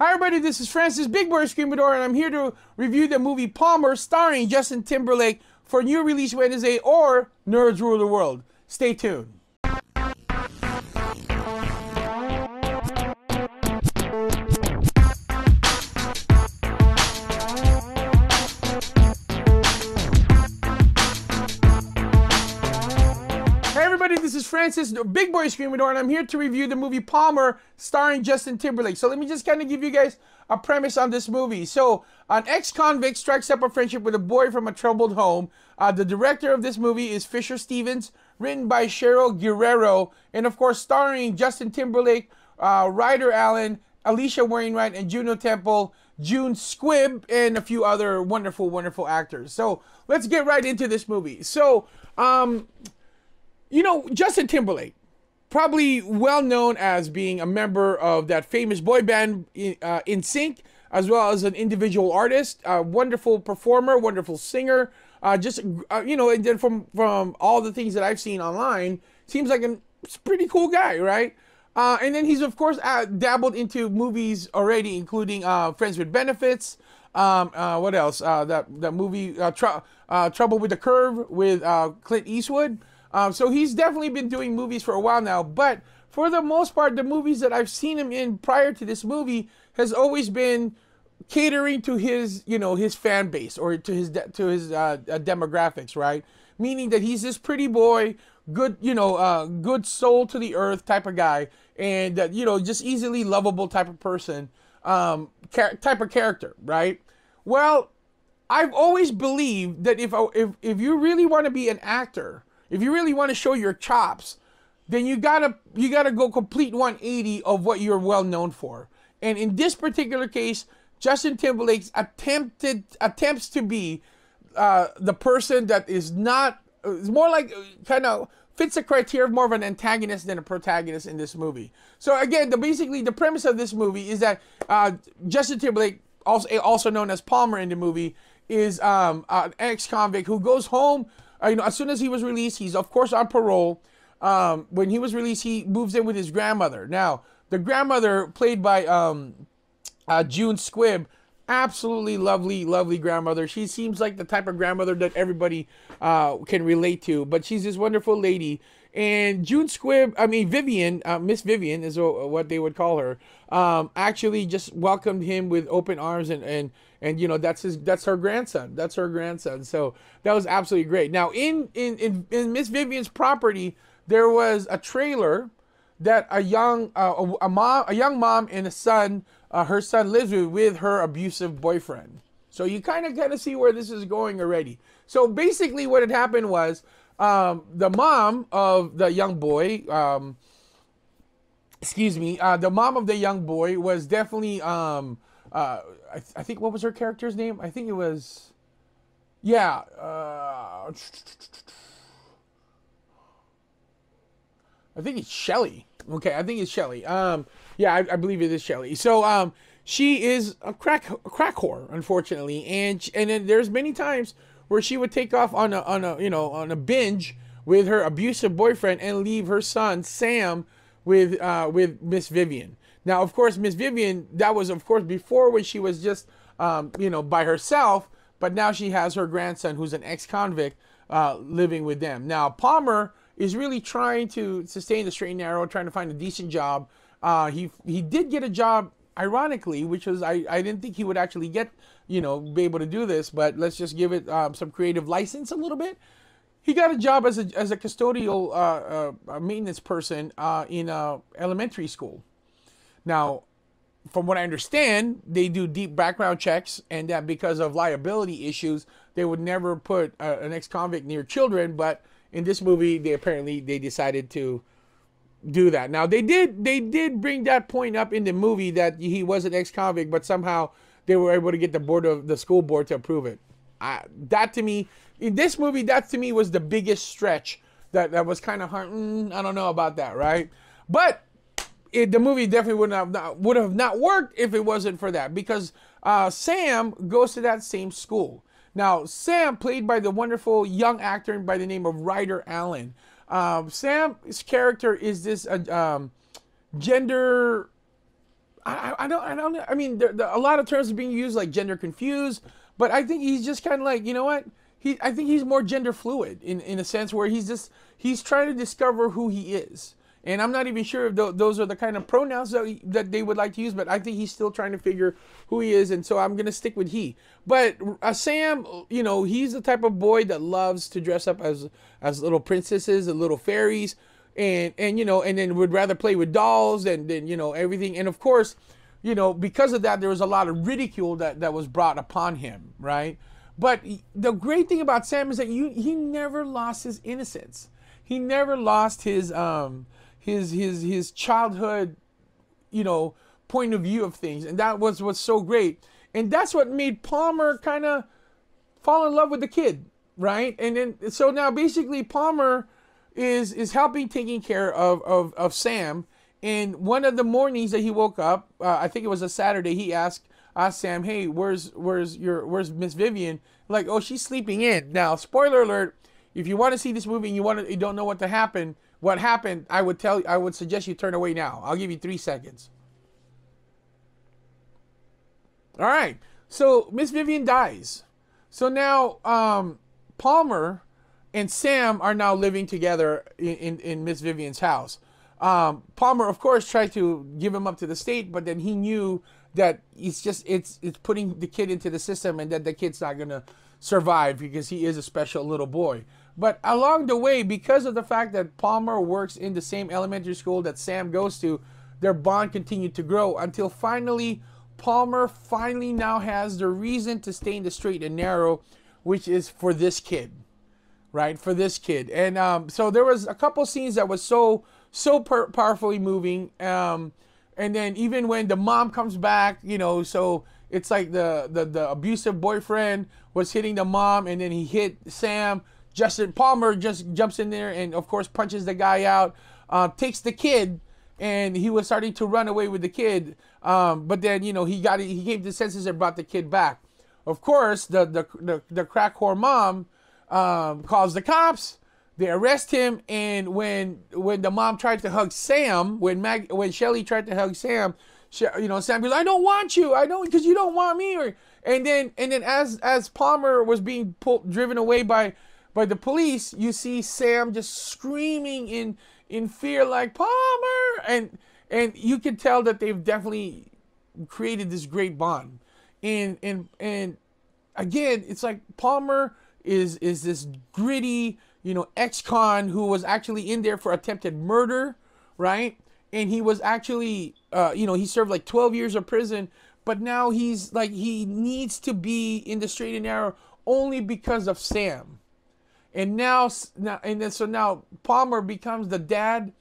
Hi everybody, this is Francis Big Boy Screamador, and I'm here to review the movie Palmer starring Justin Timberlake for new release Wednesday or Nerds Rule the World. Stay tuned. Hey everybody, this is Francis Big Boy Screamador, and I'm here to review the movie Palmer starring Justin Timberlake. So let me just kind of give you guys a premise on this movie. So an ex-convict strikes up a friendship with a boy from a troubled home. The director of this movie is Fisher Stevens, written by Cheryl Guerrero, and of course starring Justin Timberlake, Ryder Allen, Alicia Wainwright, and Juno Temple, June Squibb, and a few other wonderful, wonderful actors. So let's get right into this movie. So, you know, Justin Timberlake, probably well known as being a member of that famous boy band NSync, as well as an individual artist, a wonderful performer, wonderful singer. You know, and then from all the things that I've seen online, seems like a pretty cool guy, right? And then he's of course dabbled into movies already, including Friends with Benefits. What else? That movie Trouble with the Curve with Clint Eastwood. So he's definitely been doing movies for a while now, but for the most part, the movies that I've seen him in prior to this movie has always been catering to his, you know, his fan base or to his demographics, right? Meaning that he's this pretty boy, good, you know, good soul to the earth type of guy, and that, you know, just easily lovable type of person, type of character, right? Well, I've always believed that if you really want to be an actor, if you really want to show your chops, then you gotta go complete 180 of what you're well known for. And in this particular case, Justin Timberlake's attempts to be the person that is not, is more like kind of fits the criteria of more of an antagonist than a protagonist in this movie. So again, basically the premise of this movie is that Justin Timberlake, also known as Palmer in the movie, is an ex-convict who goes home. You know, as soon as he was released, he's of course on parole. When he was released, he moves in with his grandmother. Now, the grandmother, played by June Squibb, absolutely lovely, lovely grandmother. She seems like the type of grandmother that everybody can relate to. But she's this wonderful lady. And June Squibb, I mean Vivian, Miss Vivian is what they would call her, actually just welcomed him with open arms, and you know, that's her grandson. That's her grandson. So that was absolutely great. Now in Miss Vivian's property, there was a trailer that a young mom and a son, her son lives with her abusive boyfriend. So you kind of see where this is going already. So basically what had happened was, the mom of the young boy, the mom of the young boy was definitely, I think, what was her character's name? I think it was, yeah, I think it's Shelly. Okay, I think it's Shelly. Yeah, I believe it is Shelly. So, she is a crack whore, unfortunately, and then there's many times where she would take off on a binge with her abusive boyfriend and leave her son Sam with Miss Vivian. Now, of course, Miss Vivian, that was of course before, when she was just you know, by herself, but now she has her grandson, who's an ex-convict, living with them. Now, Palmer is really trying to sustain the straight and narrow, trying to find a decent job. He did get a job, ironically, which was, I didn't think he would actually get, you know, be able to do this, but let's just give it some creative license a little bit. He got a job as a custodial maintenance person in a elementary school. Now, from what I understand, they do deep background checks, and that because of liability issues, they would never put an ex-convict near children. But in this movie, they decided to do that. Now, they did bring that point up in the movie that he was an ex-convict, but somehow they were able to get the school board to approve it. That to me, in this movie, that to me was the biggest stretch. That was kind of hard. I don't know about that, right? But the movie definitely would have not worked if it wasn't for that, because Sam goes to that same school. Now, Sam, played by the wonderful young actor by the name of Ryder Allen. Sam's character is this gender I mean, a lot of terms are being used like gender confused, but I think he's just kind of like, you know what? I think he's more gender fluid in a sense where he's trying to discover who he is. And I'm not even sure if those are the kind of pronouns that they would like to use, but I think he's still trying to figure who he is, and so I'm going to stick with he. But Sam, you know, he's the type of boy that loves to dress up as little princesses and little fairies, and you know, and then would rather play with dolls than you know, everything. And of course, you know, because of that, there was a lot of ridicule that was brought upon him, right? But the great thing about Sam is that he never lost his innocence. He never lost his childhood, you know, point of view of things, and that was what's so great. And that's what made Palmer kind of fall in love with the kid, right? And then so now basically Palmer is helping taking care of Sam. And one of the mornings that he woke up, I think it was a Saturday, he asked Sam, "Hey, where's Miss Vivian?" Like, "Oh, she's sleeping in." Now, spoiler alert: if you want to see this movie and you don't know what happened, I would suggest you turn away now. I'll give you 3 seconds. All right. So Miss Vivian dies. So now Palmer and Sam are now living together in Miss Vivian's house. Palmer, of course, tried to give him up to the state, but then he knew that it's putting the kid into the system, and that the kid's not gonna survive because he is a special little boy. But along the way, because of the fact that Palmer works in the same elementary school that Sam goes to, their bond continued to grow until finally Palmer now has the reason to stay in the straight and narrow, which is for this kid, right? For this kid. And so there was a couple scenes that was so powerfully moving. And then even when the mom comes back, you know, so it's like the abusive boyfriend was hitting the mom, and then he hit Sam. Justin Palmer just jumps in there and, of course, punches the guy out, takes the kid, and he was starting to run away with the kid. But then, you know, he came to senses and brought the kid back. Of course, the crack whore mom calls the cops. They arrest him, and when the mom tried to hug Sam, when Shelly tried to hug Sam, you know, Sam goes, "I don't want you. I don't, because you don't want me." And then as Palmer was being driven away by the police, you see Sam just screaming in fear, like, "Palmer!" And you can tell that they've definitely created this great bond. And again, it's like Palmer is this gritty, you know, ex-con who was actually in there for attempted murder, right? And he was actually, you know, he served like 12 years of prison, but now he's like, he needs to be in the straight and narrow only because of Sam. And so now Palmer becomes the dad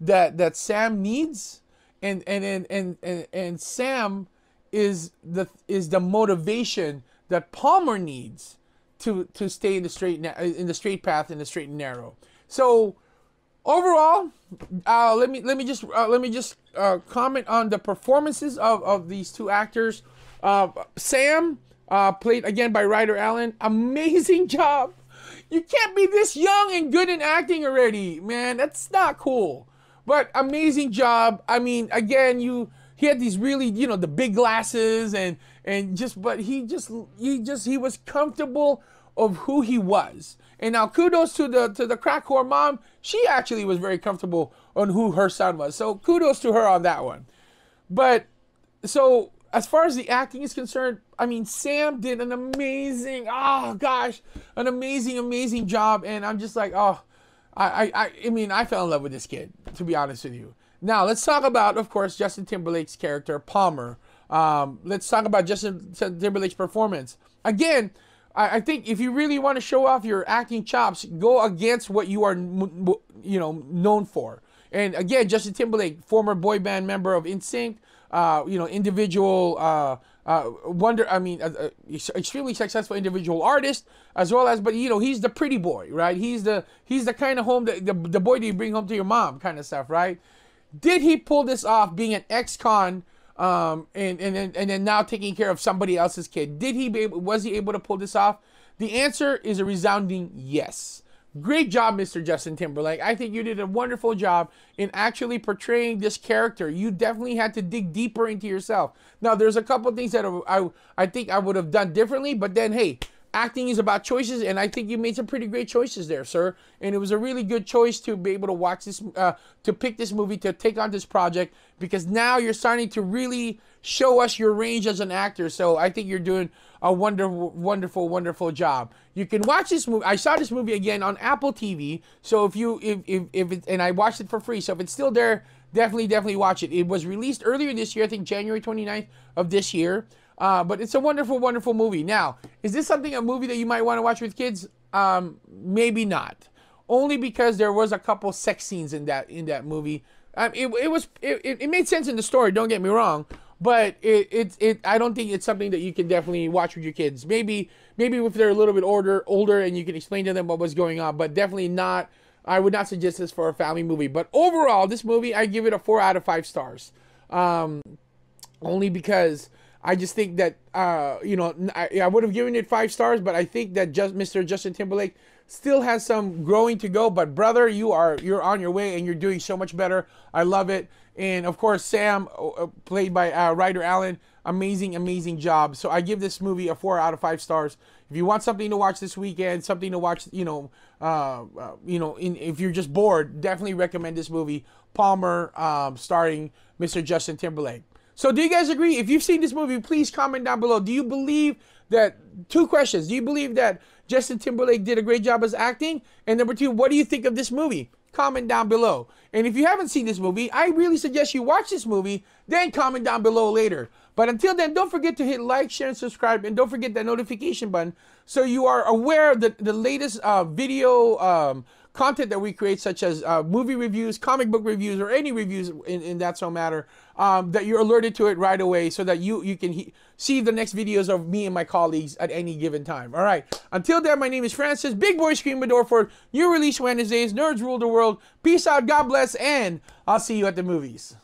that Sam needs, and Sam is the motivation that Palmer needs to stay in the straight path, in the straight and narrow. So overall, let me just comment on the performances of these two actors. Sam, played again by Ryder Allen, amazing job. You can't be this young and good in acting already, man. That's not cool. But amazing job. I mean, again, he had these really, you know, the big glasses but he was comfortable of who he was. And now kudos to the crack whore mom. She actually was very comfortable on who her son was. So kudos to her on that one. But so as far as the acting is concerned, I mean, Sam did an amazing job. And I'm just like, oh, I mean, I fell in love with this kid, to be honest with you. Now, let's talk about, of course, Justin Timberlake's character, Palmer. Let's talk about Justin Timberlake's performance. Again, I think if you really want to show off your acting chops, go against what you are, you know, known for. And again, Justin Timberlake, former boy band member of NSync, you know, individual extremely successful individual artist, as well as, but you know, he's the pretty boy, right? He's the kind of home that the boy that you bring home to your mom kind of stuff, right? Did he pull this off, being an ex-con, and then now taking care of somebody else's kid? Was he able to pull this off? The answer is a resounding yes. Great job, Mr. Justin Timberlake. I think you did a wonderful job in actually portraying this character. You definitely had to dig deeper into yourself. Now, there's a couple things that I think I would have done differently, but then, hey, acting is about choices, and I think you made some pretty great choices there, sir. And it was a really good choice to be able to watch this, to pick this movie, to take on this project, because now you're starting to really show us your range as an actor. So I think you're doing a wonderful job. You can watch this movie. I saw this movie again on Apple TV. So if it, and I watched it for free. So if it's still there, definitely watch it. It was released earlier this year, I think January 29th of this year. But it's a wonderful movie. Now, is this a movie that you might want to watch with kids? Maybe not. Only because there was a couple sex scenes in that movie. It made sense in the story, don't get me wrong, but I don't think it's something that you can definitely watch with your kids. Maybe if they're a little bit older and you can explain to them what was going on, but definitely not. I would not suggest this for a family movie. But overall, this movie, I give it a 4 out of 5 stars. Only because I just think that, I would have given it 5 stars, but I think that Mr. Justin Timberlake still has some growing to go. But brother, you're on your way, and you're doing so much better. I love it. And of course, Sam, played by Ryder Allen, amazing job. So I give this movie a 4 out of 5 stars. If you want something to watch this weekend, something to watch, if you're just bored, definitely recommend this movie, Palmer, starring Mr. Justin Timberlake. So do you guys agree? If you've seen this movie, please comment down below. Do you believe that, 2 questions. Do you believe that Justin Timberlake did a great job as acting? And number 2, what do you think of this movie? Comment down below. And if you haven't seen this movie, I really suggest you watch this movie, then comment down below later. But until then, don't forget to hit like, share, and subscribe. And don't forget that notification button so you are aware of the latest video content that we create, such as movie reviews, comic book reviews, or any reviews in that so matter, that you're alerted to it right away, so that you can see the next videos of me and my colleagues at any given time. All right. Until then, my name is Francis, Big Boy Screamador for New Release Wednesdays. Nerds rule the world. Peace out. God bless. And I'll see you at the movies.